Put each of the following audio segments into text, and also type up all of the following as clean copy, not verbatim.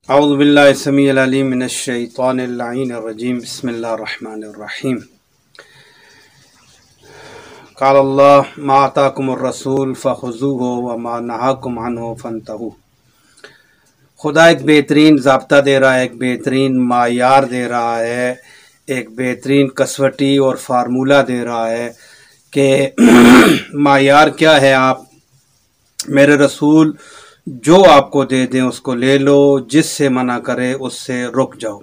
اعوذ باللہ السمیع العلیم من الشیطان اللعین الرجیم بسم اللہ الرحمن الرحیم قال اللہ ما آتاکم الرسول فخذوہ وما نہاکم عنہ فانتہوا۔ خدا ایک بہترین ضابطہ دے رہا ہے، ایک بہترین معیار دے رہا ہے، ایک بہترین کسوٹی اور فارمولہ دے رہا ہے کہ معیار کیا ہے۔ آپ میرے رسول جو آپ کو دے دیں اس کو لے لو، جس سے منع کرے اس سے رک جاؤ۔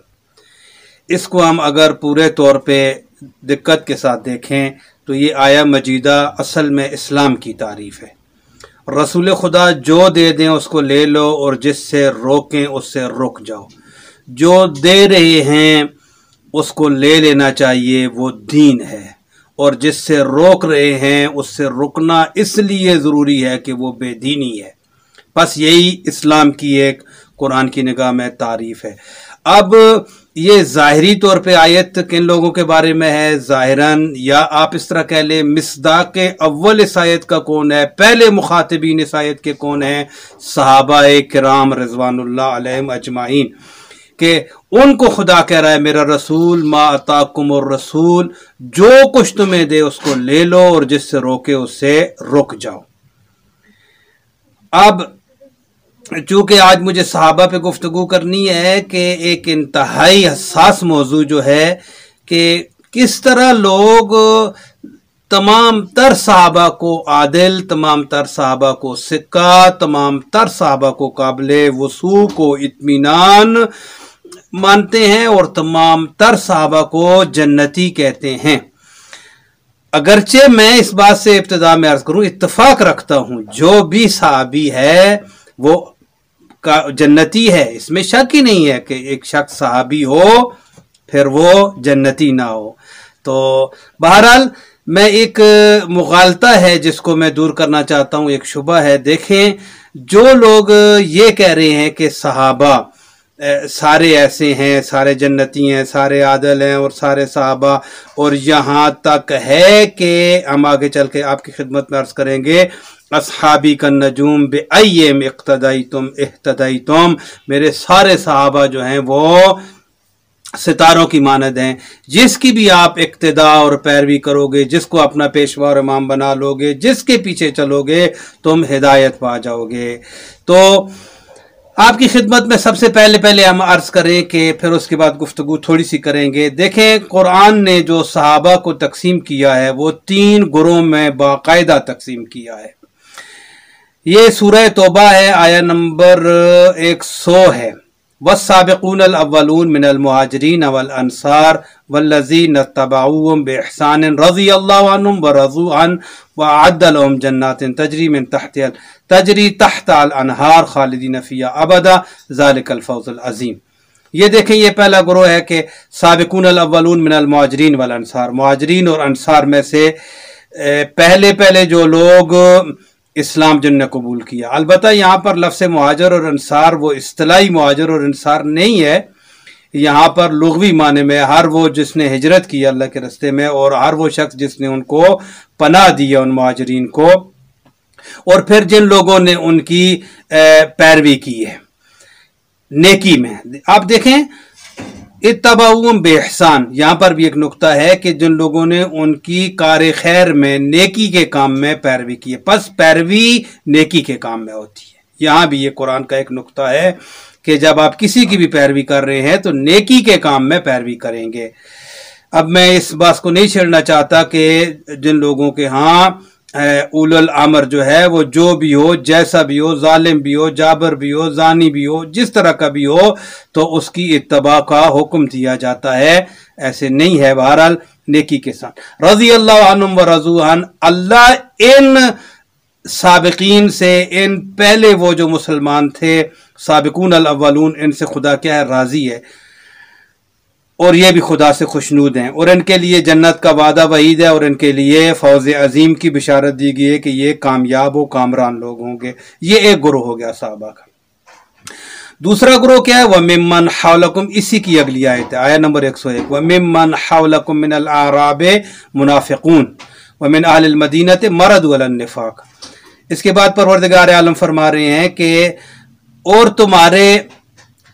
اس کو ہم اگر پورے طور پہ دقت کے ساتھ دیکھیں تو یہ آیہ مجیدہ اصل میں اسلام کی تعریف ہے۔ رسول خدا جو دے دیں اس کو لے لو اور جس سے روکیں اس سے رک جاؤ۔ جو دے رہے ہیں اس کو لے لینا چاہیے، وہ دین ہے، اور جس سے روک رہے ہیں اس سے رکنا اس لیے ضروری ہے کہ وہ بے دینی ہے۔ بس یہی اسلام کی ایک قرآن کی نگاہ میں تعریف ہے۔ اب یہ ظاہری طور پہ آیت کن لوگوں کے بارے میں ہے؟ ظاہراً، یا آپ اس طرح کہہ لیں مصداق اول اس آیت کا کون ہے، پہلے مخاطبین اس آیت کے کون ہیں؟ صحابہ کرام رضوان اللہ علیہم اجمعین، کہ ان کو خدا کہہ رہا ہے میرا رسول ما اتاکم الرسول، جو کچھ تمہیں دے اس کو لے لو اور جس سے روکے اس سے رک جاؤ۔ اب چونکہ آج مجھے صحابہ پہ گفتگو کرنی ہے کہ ایک انتہائی حساس موضوع جو ہے کہ کس طرح لوگ تمام تر صحابہ کو عادل، تمام تر صحابہ کو سکہ، تمام تر صحابہ کو قابل وثوق و اطمینان مانتے ہیں اور تمام تر صحابہ کو جنتی کہتے ہیں۔ اگرچہ میں اس بات سے ابتدا میں عرض کروں، اتفاق رکھتا ہوں جو بھی صحابی ہے وہ جنتی ہے، اس میں شک ہی نہیں ہے کہ ایک شخص صحابی ہو پھر وہ جنتی نہ ہو۔ تو بہرحال میں ایک مغالطہ ہے جس کو میں دور کرنا چاہتا ہوں، ایک شبہ ہے۔ دیکھیں، جو لوگ یہ کہہ رہے ہیں کہ صحابہ سارے ایسے ہیں، سارے جنتی ہیں، سارے عادل ہیں اور سارے صحابہ، اور یہاں تک ہے کہ ہم آگے چل کے آپ کی خدمت میں عرض کریں گے اصحابی کا نجوم بأیم اقتدیتم اہتدیتم، میرے سارے صحابہ جو ہیں وہ ستاروں کی مانند ہیں، جس کی بھی آپ اقتداء اور پیروی کرو گے، جس کو اپنا پیشوا اور امام بنا لو گے، جس کے پیچھے چلو گے تم ہدایت پا جاؤ گے۔ تو آپ کی خدمت میں سب سے پہلے ہم عرض کریں کہ پھر اس کے بعد گفتگو تھوڑی سی کریں گے۔ دیکھیں، قرآن نے جو صحابہ کو تقسیم کیا ہے وہ 3 گروہ میں باقاعدہ تقسیم کیا ہے۔ یہ سورہ توبہ ہے، آیہ نمبر 100 ہے۔ والسابقون الاولون من المہاجرین والانصار والذین اتبعوهم بإحسان رضی اللہ عنہم ورضوا عنہ وأعد لهم جنات تجری تحت الانہار خالدین فیہا ابدا ذلک الفوز العظیم۔ یہ دیکھیں، یہ پہلا گروہ ہے کہ سابقون الاولون من المہاجرین والانصار، مہاجرین اور انصار میں سے پہلے جو لوگ اسلام جن نے قبول کیا۔ البتہ یہاں پر لفظ مہاجر اور انصار وہ اصطلاحی مہاجر اور انصار نہیں ہے، یہاں پر لغوی معنی میں ہر وہ جس نے ہجرت کی اللہ کے راستے میں، اور ہر وہ شخص جس نے ان کو پناہ دیا، ان مہاجرین کو، اور پھر جن لوگوں نے ان کی پیروی کی ہے نیکی میں۔ آپ دیکھیں، اتبعوہم بإحسان، یہاں پر بھی ایک نقطہ ہے کہ جن لوگوں نے ان کی کار خیر میں، نیکی کے کام میں پیروی کی ہے، پس پیروی نیکی کے کام میں ہوتی ہے۔ یہاں بھی یہ قرآن کا ایک نقطہ ہے کہ جب آپ کسی کی بھی پیروی کر رہے ہیں تو نیکی کے کام میں پیروی کریں گے۔ اب میں اس بات کو نہیں چھیڑنا چاہتا کہ جن لوگوں کے ہاں اولو الامر جو ہے وہ جو بھی ہو، جیسا بھی ہو، ظالم بھی ہو، جابر بھی ہو، زانی بھی ہو، جس طرح کا بھی ہو، تو اس کی اتباع کا حکم دیا جاتا ہے، ایسے نہیں ہے۔ بہرحال نیکی کے ساتھ رضی اللہ عنہم ورضوا عنہ، اللہ ان سابقین سے، ان پہلے وہ جو مسلمان تھے سابقون الاولون، ان سے خدا کیا ہے؟ راضی ہے، اور یہ بھی خدا سے خوشنود ہیں، اور ان کے لیے جنت کا وعدہ وعید ہے، اور ان کے لیے فوز عظیم کی بشارت دی گئی ہے کہ یہ کامیاب و کامران لوگ ہوں گے۔ یہ ایک گروہ ہو گیا صحابہ کا۔ دوسرا گروہ کیا ہے؟ وَمِمَّنْ حَوْلَكُمْ، اسی کی اگلی آیت ہے، آیہ نمبر 101، وَمِمَّنْ حَوْلَكُمْ مِنَ الْأَعْرَابِ مُنَافِقُونَ وَمِنْ أَهْلِ الْمَدِينَةِ مَرَضُوا عَلَى النِّفَاقِ۔ اس کے بعد پروردگار عالم فرما رہے ہیں کہ اور تمہارے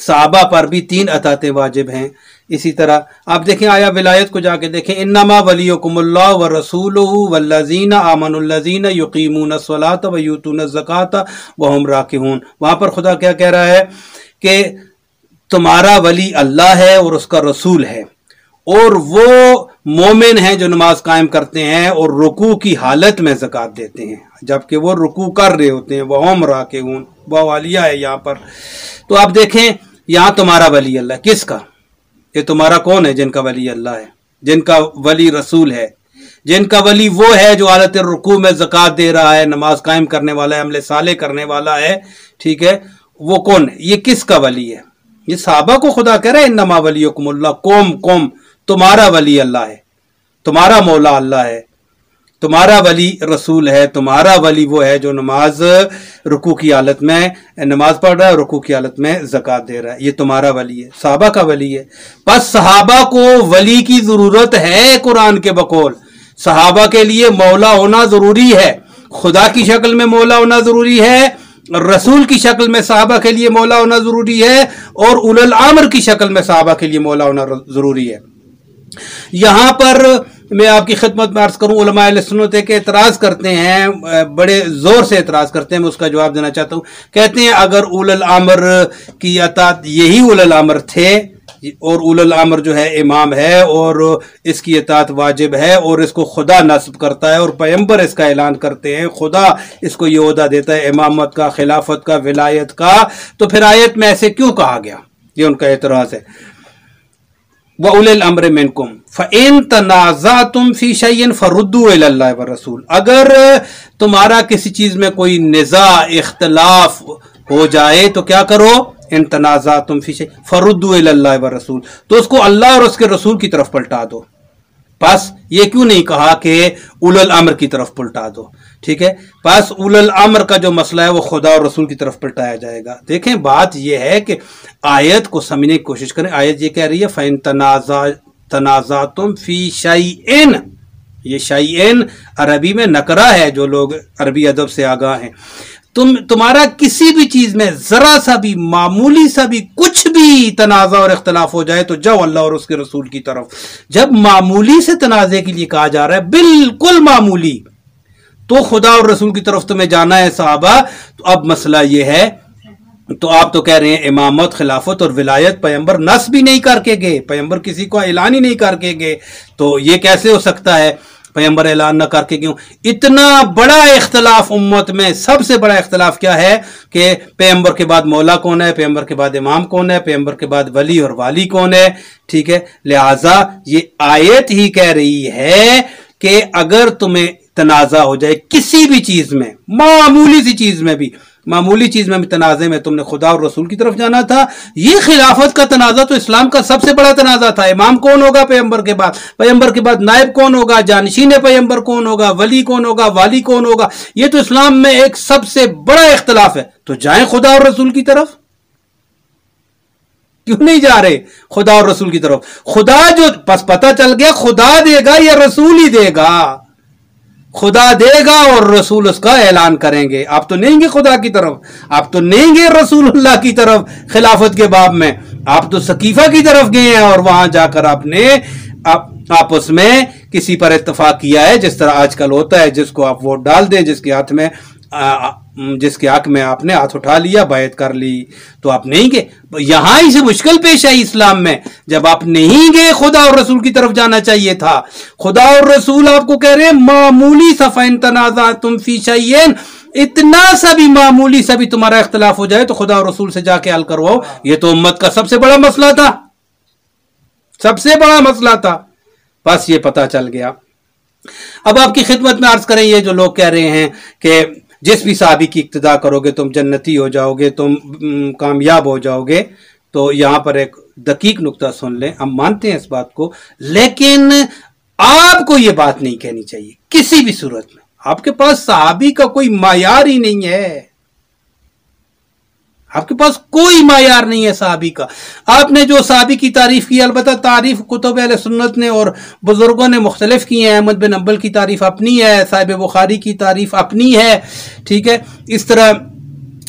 صحابہ پر بھی 3 اطاعتیں واجب ہیں۔ اسی طرح آپ دیکھیں آیا ولایت کو جا کے دیکھیں، انما ولیکم اللہ ورسولہ والذین آمنوا الذین یقیمون الصلاۃ ویؤتون الزکاۃ وہم راکعون۔ وہاں پر خدا کیا کہہ رہا ہے کہ تمہارا ولی اللہ ہے اور اس کا رسول ہے، اور وہ مومن ہیں جو نماز قائم کرتے ہیں اور رکوع کی حالت میں زکوٰۃ دیتے ہیں، جبکہ وہ رکوع کر رہے ہوتے ہیں، وہم راکعون، والیہ ہے یہاں پر۔ تو آپ دیکھیں یہاں تمہارا ولی اللہ، کس کا؟ کہ تمہارا کون ہے؟ جن کا ولی اللہ ہے، جن کا ولی رسول ہے، جن کا ولی وہ ہے جو حالت رکوع میں زکوٰۃ دے رہا ہے، نماز قائم کرنے والا ہے، عمل صالح کرنے والا ہے، ٹھیک ہے، وہ کون ہے؟ یہ کس کا ولی ہے؟ یہ صحابہ کو خدا کہہ رہا ہے انما ولیکم اللہ، قوم تمہارا ولی اللہ ہے، تمہارا مولا اللہ ہے، تمہارا ولی رسول ہے، تمہارا ولی وہ ہے جو نماز رکوع کی حالت میں نماز پڑھ رہا ہے، رکوع کی حالت میں زکوٰۃ دے رہا ہے، یہ تمہارا ولی ہے، صحابہ کا ولی ہے۔ پس صحابہ کو ولی کی ضرورت ہے، قرآن کے بقول صحابہ کے لیے مولا ہونا ضروری ہے، خدا کی شکل میں مولا ہونا ضروری ہے، رسول کی شکل میں صحابہ کے لیے مولا ہونا ضروری ہے، اور اولو الامر کی شکل میں صحابہ کے لیے مولا ہونا ضروری ہے۔ یہاں پر میں آپ کی خدمت میں عرض کروں، علماء اہل سنت کے اعتراض کرتے ہیں، بڑے زور سے اعتراض کرتے ہیں، میں اس کا جواب دینا چاہتا ہوں۔ کہتے ہیں اگر اولو الامر کی اطاعت، یہی اولو الامر تھے، اور اولو الامر جو ہے امام ہے اور اس کی اطاعت واجب ہے، اور اس کو خدا نصب کرتا ہے اور پیغمبر اس کا اعلان کرتے ہیں، خدا اس کو یہ عہدہ دیتا ہے امامت کا، خلافت کا، ولایت کا، تو پھر آیت میں ایسے کیوں کہا گیا؟ یہ ان کا اعتراض ہے۔ وَأُولِي الْأَمْرِ مِنْكُمْ فَإِن تَنَازَعْتُمْ فِي شَيْءٍ فَرُدُّوهُ إِلَى اللَّهِ وَالرَّسُولِ، اگر تمہارا کسی چیز میں کوئی نزاع، اختلاف ہو جائے تو کیا کرو؟ ان تنازعتم فی شیء فردوا الی اللہ والرسول، تو اس کو اللہ اور اس کے رسول کی طرف پلٹا دو۔ پس یہ کیوں نہیں کہا کہ اولو الامر کی طرف پلٹا دو؟ ٹھیک ہے، پس اولو الامر کا جو مسئلہ ہے وہ خدا اور رسول کی طرف پلٹایا جائے گا۔ دیکھیں بات یہ ہے کہ آیت کو سمجھنے کی کوشش کریں۔ آیت یہ کہہ رہی ہے فَإِن تَنَازَعْتُمْ فِي شَيْءٍ، یہ شیئن عربی میں نکرہ ہے، جو لوگ عربی ادب سے آگاہ ہیں، تمہارا کسی بھی چیز میں ذرا سا بھی، معمولی سا بھی، کچھ بھی تنازع اور اختلاف ہو جائے تو جاؤ اللہ اور اس کے رسول کی طرف۔ جب معمولی سے تنازع کے لیے کہا جا رہا ہے، بالکل معمولی، تو خدا اور رسول کی طرف تمہیں جانا ہے صحابہ۔ تو اب مسئلہ یہ ہے، تو آپ تو کہہ رہے ہیں امامت، خلافت اور ولایت پیغمبر نصب بھی نہیں کر کے گئے، پیغمبر کسی کو اعلان ہی نہیں کر کے گئے، تو یہ کیسے ہو سکتا ہے پیغمبر اعلان نہ کر کے کیوں؟ اتنا بڑا اختلاف امت میں، سب سے بڑا اختلاف کیا ہے کہ پیغمبر کے بعد مولا کون ہے، پیغمبر کے بعد امام کون ہے، پیغمبر کے بعد ولی اور والی کون ہے، ٹھیک ہے۔ لہٰذا یہ آیت ہی کہہ رہی ہے کہ اگر تمہیں تنازع ہو جائے کسی بھی چیز میں، معمولی سی چیز میں بھی، معمولی چیز میں بھی تنازع میں تم نے خدا اور رسول کی طرف جانا تھا۔ یہ خلافت کا تنازع تو اسلام کا سب سے بڑا تنازع تھا، امام کون ہوگا پیغمبر کے بعد، پیغمبر کے بعد نائب کون ہوگا، جانشین پیغمبر کون ہوگا، ولی کون ہوگا، والی کون ہوگا، یہ تو اسلام میں ایک سب سے بڑا اختلاف ہے۔ تو جائیں خدا اور رسول کی طرف، کیوں نہیں جا رہے خدا اور رسول کی طرف؟ خدا جو پس پتہ چل گیا خدا دے گا یا رسول ہی دے گا، خدا دے گا اور رسول اس کا اعلان کریں گے۔ آپ تو نہیں گے خدا کی طرف، آپ تو نہیں گے رسول اللہ کی طرف خلافت کے باب میں، آپ تو سقیفہ کی طرف گئے ہیں، اور وہاں جا کر آپ نے آپس میں کسی پر اتفاق کیا ہے، جس طرح آج کل ہوتا ہے، جس کو آپ ووٹ ڈال دیں، جس کے ہاتھ میں جس کے حق میں آپ نے ہاتھ اٹھا لیا، بیعت کر لی، تو آپ نہیں گئے۔ یہاں ہی سے مشکل پیش آئی اسلام میں، جب آپ نہیں گئے خدا اور رسول کی طرف جانا چاہیے تھا۔ خدا اور رسول آپ کو کہہ رہے ہیں معمولی سا فَإِن تَنَازَعْتُمْ فِي شَيْءٍ، اتنا سا بھی، معمولی سا بھی تمہارا اختلاف ہو جائے تو خدا اور رسول سے جا کے حل کرواؤ۔ یہ تو امت کا سب سے بڑا مسئلہ تھا، سب سے بڑا مسئلہ تھا۔ بس یہ پتہ چل گیا۔ اب آپ کی خدمت میں عرض کریں، یہ جو لوگ کہہ رہے ہیں کہ جس بھی صحابی کی اقتداء کرو گے تم جنتی ہو جاؤ گے، تم کامیاب ہو جاؤ گے، تو یہاں پر ایک دقیق نقطہ سن لیں۔ ہم مانتے ہیں اس بات کو، لیکن آپ کو یہ بات نہیں کہنی چاہیے کسی بھی صورت میں۔ آپ کے پاس صحابی کا کوئی معیار ہی نہیں ہے، آپ کے پاس کوئی معیار نہیں ہے صحابی کا۔ آپ نے جو صحابی کی تعریف کی، البتہ تعریف کتب اہل سنت نے اور بزرگوں نے مختلف کی ہیں، احمد بن حنبل کی تعریف اپنی ہے، صاحب بخاری کی تعریف اپنی ہے، ٹھیک ہے۔ اس طرح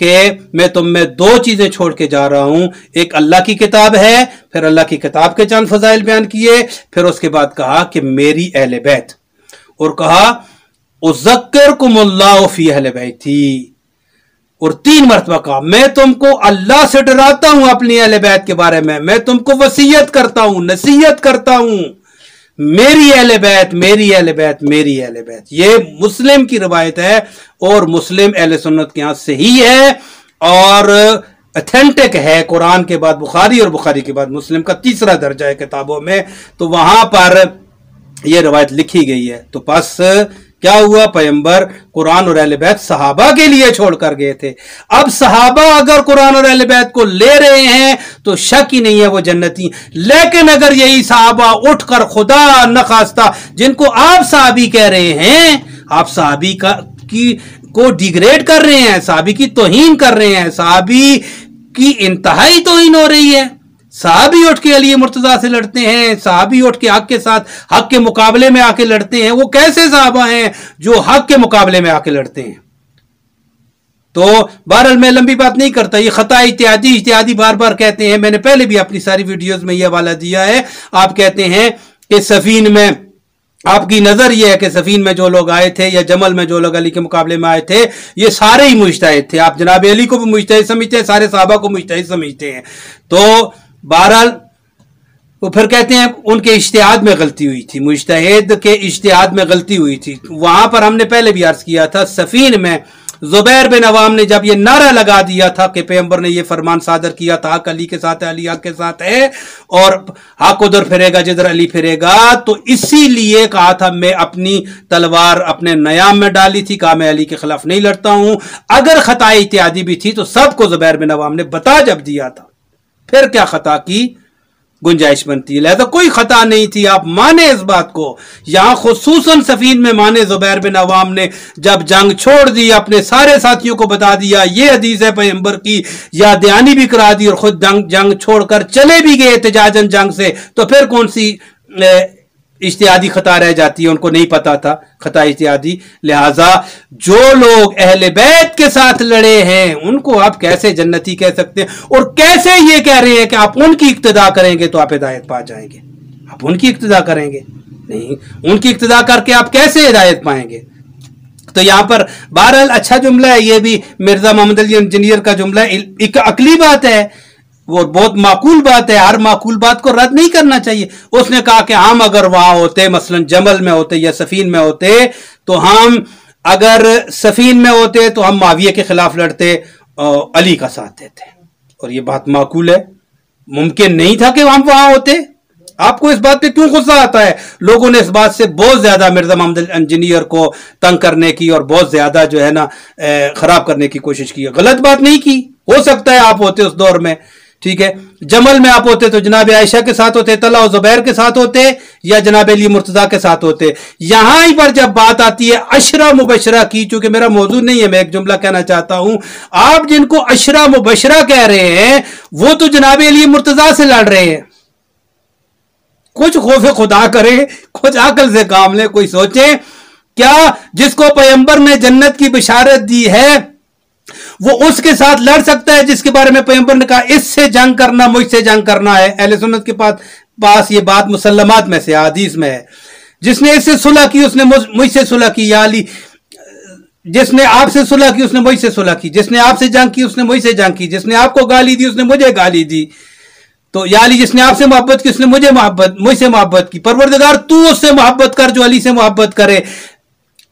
کہ میں تم میں دو چیزیں چھوڑ کے جا رہا ہوں، ایک اللہ کی کتاب ہے، پھر اللہ کی کتاب کے چند فضائل بیان کیے، پھر اس کے بعد کہا کہ میری اہل بیت، اور کہا اذکرکم اللہ فی اہل بیتی، اور 3 مرتبہ کہا میں تم کو اللہ سے ڈراتا ہوں اپنی اہل بیت کے بارے میں تم کو وصیت کرتا ہوں، نصیحت کرتا ہوں، میری اہل بیت، میری اہل بیت، میری اہل بیت۔ یہ مسلم کی روایت ہے، اور مسلم اہل سنت کے ہاں صحیح ہے اور اتھینٹک ہے، قرآن کے بعد بخاری اور بخاری کے بعد مسلم کا تیسرا درجہ ہے کتابوں میں، تو وہاں پر یہ روایت لکھی گئی ہے۔ تو پس کیا ہوا، پیغمبر قرآن اور اہل بیت صحابہ کے لیے چھوڑ کر گئے تھے، اب صحابہ اگر قرآن اور اہل بیت کو لے رہے ہیں تو شک ہی نہیں ہے وہ جنتی، لیکن اگر یہی صحابہ اٹھ کر خدا نخواستہ جن کو آپ صحابی کہہ رہے ہیں، آپ صحابی کو ڈیگریڈ کر رہے ہیں، صحابی کی توہین کر رہے ہیں، صحابی کی انتہائی توہین ہو رہی ہے، صحابی اٹھ کے علی مرتضیٰ سے لڑتے ہیں، صحابی اٹھ کے حق کے ساتھ حق کے مقابلے میں آ کے لڑتے ہیں، وہ کیسے صحابہ ہیں جو حق کے مقابلے میں آ کے لڑتے ہیں؟ تو بہرحال میں لمبی بات نہیں کرتا، یہ خطا اجتہادی بار بار کہتے ہیں، میں نے پہلے بھی اپنی ساری ویڈیوز میں یہ حوالہ دیا ہے، آپ کہتے ہیں کہ سفین میں آپ کی نظر یہ ہے کہ سفین میں جو لوگ آئے تھے یا جمل میں جو لوگ علی کے مقابلے میں آئے تھے یہ سارے ہی مجتہد تھے، آپ جناب علی کو بھی مجتہد سمجھتے ہیں، سارے صحابہ کو مجتہد سمجھتے ہیں، تو بہرحال وہ پھر کہتے ہیں ان کے اجتہاد میں غلطی ہوئی تھی، مجتہد کے اجتہاد میں غلطی ہوئی تھی۔ وہاں پر ہم نے پہلے بھی عرض کیا تھا، سفین میں زبیر بن عوام نے جب یہ نعرہ لگا دیا تھا کہ پیغمبر نے یہ فرمان صادر کیا تھا حق علی کے ساتھ ہے، علی حق کے ساتھ ہے، اور حق ادھر پھرے گا جدھر علی پھرے گا، تو اسی لیے کہا تھا میں اپنی تلوار اپنے نیام میں ڈالی تھی، کہا میں علی کے خلاف نہیں لڑتا ہوں۔ اگر خطا اجتہادی بھی تھی تو سب کو زبیر بن عوام نے بتا جب دیا تھا، پھر کیا خطا کی گنجائش بنتی ہے؟ لہذا کوئی خطا نہیں تھی، آپ مانے اس بات کو۔ یہاں خصوصاً سفین میں مانے زبیر بن عوام نے جب جنگ چھوڑ دی، اپنے سارے ساتھیوں کو بتا دیا یہ حدیث ہے پیغمبر کی، یا دہانی بھی کرا دی، اور خود جنگ چھوڑ کر چلے بھی گئے احتجاجاً جنگ سے، تو پھر کون سی اجتہادی خطا رہ جاتی ہے؟ ان کو نہیں پتا تھا خطا اجتہادی۔ لہٰذا جو لوگ اہل بیت کے ساتھ لڑے ہیں ان کو آپ کیسے جنتی کہہ سکتے ہیں؟ اور کیسے یہ کہہ رہے ہیں کہ آپ ان کی اقتداء کریں گے تو آپ ہدایت پا جائیں گے؟ آپ ان کی اقتداء کریں گے نہیں، ان کی اقتداء کر کے آپ کیسے ہدایت پائیں گے؟ تو یہاں پر بہرحال اچھا جملہ ہے، یہ بھی مرزا محمد علی انجینئر کا جملہ ہے، ایک عقلی بات ہے، وہ بہت معقول بات ہے، ہر معقول بات کو رد نہیں کرنا چاہیے۔ اس نے کہا کہ ہم اگر وہاں ہوتے، مثلا جمل میں ہوتے یا سفین میں ہوتے، تو ہم اگر سفین میں ہوتے تو ہم معاویہ کے خلاف لڑتے، علی کا ساتھ دیتے، اور یہ بات معقول ہے، ممکن نہیں تھا کہ ہم وہاں ہوتے۔ آپ کو اس بات پہ کیوں غصہ آتا ہے؟ لوگوں نے اس بات سے بہت زیادہ مرزا محمد انجینئر کو تنگ کرنے کی اور بہت زیادہ جو ہے نا خراب کرنے کی کوشش کی، غلط بات نہیں کی، ہو سکتا ہے آپ ہوتے اس دور میں، ٹھیک ہے، جمل میں آپ ہوتے تو جناب عائشہ کے ساتھ ہوتے، طلحہ و زبیر کے ساتھ ہوتے، یا جناب علی مرتضیٰ کے ساتھ ہوتے۔ یہاں ہی پر جب بات آتی ہے عشرہ مبشرہ کی، چونکہ میرا موضوع نہیں ہے، میں ایک جملہ کہنا چاہتا ہوں، آپ جن کو عشرہ مبشرہ کہہ رہے ہیں وہ تو جناب علی مرتضیٰ سے لڑ رہے ہیں۔ کچھ خوف خدا کرے، کچھ عقل سے کام لے، کوئی سوچے کیا جس کو پیغمبر نے جنت کی بشارت دی ہے وہ اس کے ساتھ لڑ سکتا ہے جس کے بارے میں پیغمبر نے کہا اس سے جنگ کرنا، مجھ سے جنگ کرنا ہے؟ اہل سنت کے پاس یہ بات مسلمات میں سے حدیث میں ہے، جس نے اس سے صلح کی اس نے مجھ سے صلح کی، یا علی جس نے آپ سے صلح کی اس نے مجھ سے صلح کی، جس نے آپ سے جنگ کی اس نے مجھ سے جنگ کی، جس نے آپ کو گالی دی اس نے مجھے گالی دی، تو یا علی جس نے آپ سے محبت کی اس نے مجھ سے محبت کی، پروردگار تو اس سے محبت کر جو علی سے محبت کرے،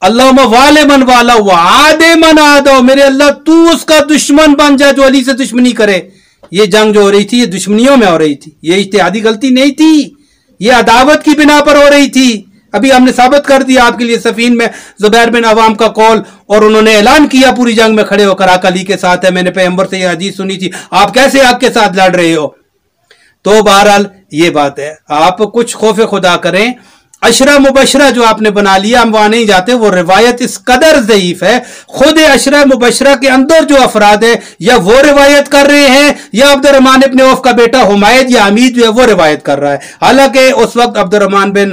اللہم والے من والا وعاد من عادہ، میرے اللہ تو اس کا دشمن بن جا جو علی سے دشمنی کرے۔ یہ جنگ جو ہو رہی تھی یہ دشمنیوں میں ہو رہی تھی، یہ اجتہادی غلطی نہیں تھی، یہ عداوت کی بنا پر ہو رہی تھی۔ ابھی ہم نے ثابت کر دیا آپ کے لیے سفین میں زبیر بن عوام کا قول، اور انہوں نے اعلان کیا پوری جنگ میں کھڑے ہو کر حق علی کے ساتھ ہے، میں نے پیغمبر سے یہ حدیث سنی تھی، آپ کیسے حق کے ساتھ لڑ رہے ہو؟ تو بہرحال یہ بات ہے، آپ کچھ خوف خدا کریں۔ عشرہ مبشرہ جو آپ نے بنا لیا، ہم وہاں نہیں جاتے، وہ روایت اس قدر ضعیف ہے، خود عشرہ مبشرہ کے اندر جو افراد ہیں یا وہ روایت کر رہے ہیں، یا عبد الرحمن ابن عوف کا بیٹا حمید یا حمید جو ہے وہ روایت کر رہا ہے، حالانکہ اس وقت عبد الرحمن بن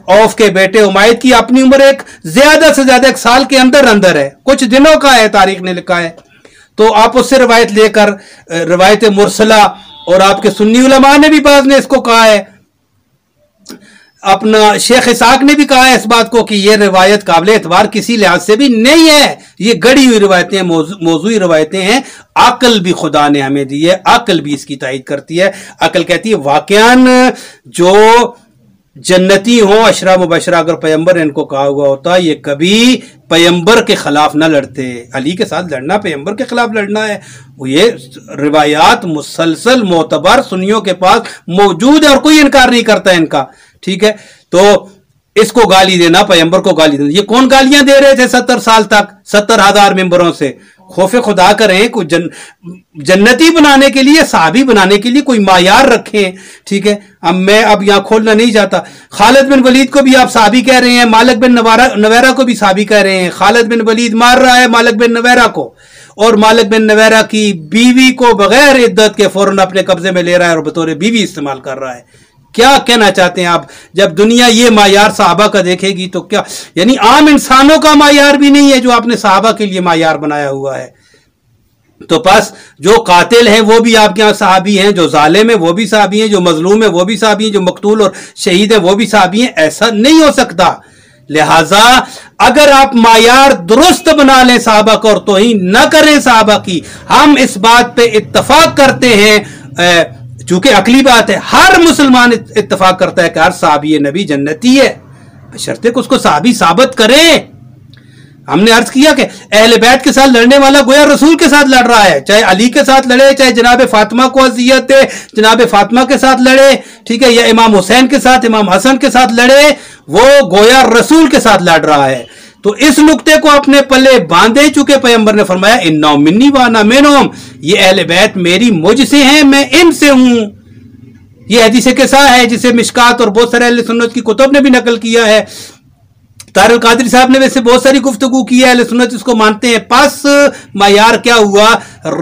عوف کے بیٹے حمید کی اپنی عمر ایک زیادہ سے زیادہ 1 سال کے اندر ہے، کچھ دنوں کا ہے، تاریخ نے لکھا ہے۔ تو آپ اس سے روایت لے کر روایت مرسلہ، اور آپ کے سنی علماء نے بھی بعض نے اس کو کہا ہے، اپنا شیخ اسحاق نے بھی کہا ہے اس بات کو کہ یہ روایت قابل اعتبار کسی لحاظ سے بھی نہیں ہے، یہ گڑی ہوئی روایتیں، موضوعی روایتیں ہیں۔ عقل بھی خدا نے ہمیں دی ہے، عقل بھی اس کی تائید کرتی ہے۔ عقل کہتی ہے واقعاً جو جنتی ہوں عشرہ مبشرہ اگر پیمبر ان کو کہا ہوا ہوتا یہ کبھی پیمبر کے خلاف نہ لڑتے۔ علی کے ساتھ لڑنا پیمبر کے خلاف لڑنا ہے، یہ روایات مسلسل معتبر سنیوں کے پاس موجود ہے اور کوئی انکار نہیں کرتا ان کا، ٹھیک ہے۔ تو اس کو گالی دینا، پیمبر کو گالی دینا، یہ کون گالیاں دے رہے تھے 70 سال تک 70,000 ممبروں سے؟ خوف خدا کریں، کوئی جنتی بنانے کے لیے، صحابی بنانے کے لیے کوئی معیار رکھیں، ٹھیک ہے۔ میں اب یہاں کھولنا نہیں چاہتا۔ خالد بن ولید کو بھی آپ صحابی کہہ رہے ہیں، مالک بن نویرہ کو بھی صحابی کہہ رہے ہیں۔ خالد بن ولید مار رہا ہے مالک بن نویرہ کو، اور مالک بن نویرہ کی بیوی کو بغیر عدت کے فوراً اپنے قبضے میں لے رہا ہے اور بطور بیوی استعمال کر رہا ہے۔ کیا کہنا چاہتے ہیں آپ؟ جب دنیا یہ معیار صحابہ کا دیکھے گی تو کیا، یعنی عام انسانوں کا معیار بھی نہیں ہے جو آپ نے صحابہ کے لیے معیار بنایا ہوا ہے۔ تو پس جو قاتل ہیں وہ بھی آپ کے یہاں صحابی ہیں، جو ظالم ہیں وہ بھی صحابی ہیں، جو مظلوم ہیں وہ بھی صحابی ہیں، جو مقتول اور شہید ہیں وہ بھی صحابی ہیں۔ ایسا نہیں ہو سکتا۔ لہٰذا اگر آپ معیار درست بنا لیں صحابہ کو اور توہین نہ کریں صحابہ کی، ہم اس بات پہ اتفاق کرتے ہیں، چونکہ عقلی بات ہے، ہر مسلمان اتفاق کرتا ہے کہ ہر صحابی نبی جنتی ہے، بشرطے کہ اس کو صحابی ثابت کریں۔ ہم نے عرض کیا کہ اہل بیت کے ساتھ لڑنے والا گویا رسول کے ساتھ لڑ رہا ہے، چاہے علی کے ساتھ لڑے، چاہے جناب فاطمہ کو اذیت دے جناب فاطمہ کے ساتھ لڑے، ٹھیک ہے، یا امام حسین کے ساتھ، امام حسن کے ساتھ لڑے، وہ گویا رسول کے ساتھ لڑ رہا ہے۔ تو اس نقطے کو اپنے پلے باندھے، چونکہ پیغمبر نے فرمایا انہم منی وانا منہم، یہ اہل بیت میری مجھ سے ہیں، میں ان سے ہوں۔ یہ حدیث قصہ ہے جسے مشکات اور بہت سارے اہل سنت کی کتب نے بھی نقل کیا ہے۔ طاہر القادری صاحب نے ویسے بہت ساری گفتگو کی ہے، اہل سنت اس کو مانتے ہیں۔ پس معیار کیا ہوا؟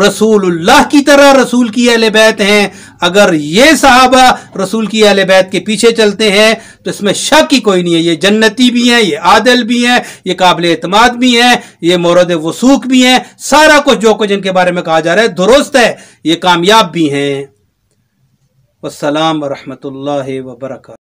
رسول اللہ کی طرح رسول کی اہل بیت ہیں۔ اگر یہ صحابہ رسول کی اہل بیت کے پیچھے چلتے ہیں تو اس میں شک ہی کوئی نہیں ہے، یہ جنتی بھی ہیں، یہ عادل بھی ہیں، یہ قابل اعتماد بھی ہیں، یہ مورد وثوق بھی ہیں، سارا کچھ جو کچھ ان کے بارے میں کہا جا رہا ہے درست ہے، یہ کامیاب بھی ہیں۔ والسلام ورحمۃ اللہ وبرکاتہ۔